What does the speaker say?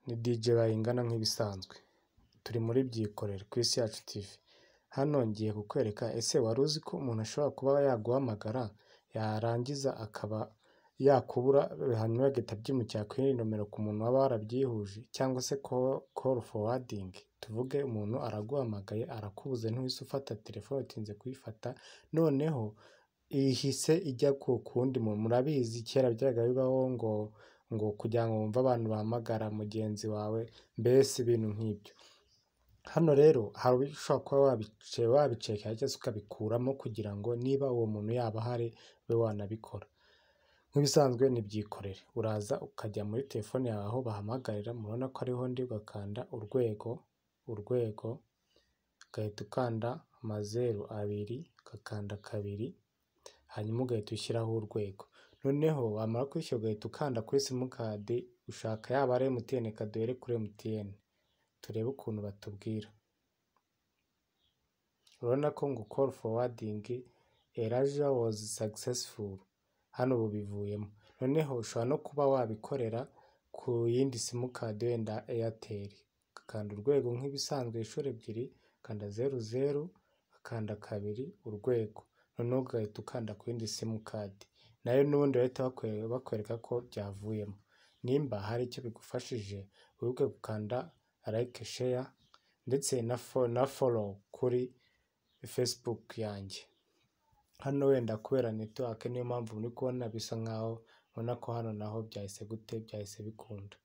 Ni DJ Bayingana nk'ibisanzwe, turi muri Byikorere ku Isi Yacu TV. Hano ngiye kukwereka, ese wari uzi ko umuntu ashobora kuba yaguhamagara yarangiza akaba yakubura, hanyuma agahita abyimukira kuri nomero ku muntu waba warabyihuje, cyangwa se call forwarding. Tuvuge umuntu araguhamagaye arakubuze, ntuhise ufata telefone, utinze kuyifata, noneho ihise ijya ku kundi muntu. Murabizi kera byaga bibaho ngo kugira ngo wumve abantu bahamagara mugenzi wawe, mbese ibintu nk'ibyo. Hano rero hari ushobora kuba wabiceka cyangwa se ukabikuramo kugira ngo niba uwo muntu yaba ahari ube wanabikora. Nk'ibisanzwe ni Byikorere, uraza ukajya muri telefone yawe aho bahamagarira, murabona ko ariho ndi, ugakanda urwego, ugahita ukanda 02, ugakanda 2, hanyuma ugahita ushyiraho urwego. Noneho wamara kwishyura ugahita ukanda kuri simukadi ushaka, yaba ari MTN, kaduhere kuri MTN turebe ukuntu batubwira. Urabona ko ngo call forwarding erasure was successful, hano ubu bivuyemo. Noneho ushobora no kuba wabikorera ku yindi simukadi wenda Airtel, ukanda urwego nk'ibisanzwe inshuro 2, ukanda 00, ukanda 2 urwego, noneho ugahita ukanda ku yindi simukadi nayo n'ubundi bahita bakwereka ko byavuyemo. Nimba hari icyo bigufashije wibuke gukanda like, share ndetse na follow kuri Facebook yanjye. Hano wenda kubera network niyo mpamvu muri kubona bisa nkaho ubona ko hano naho byahise bikunda.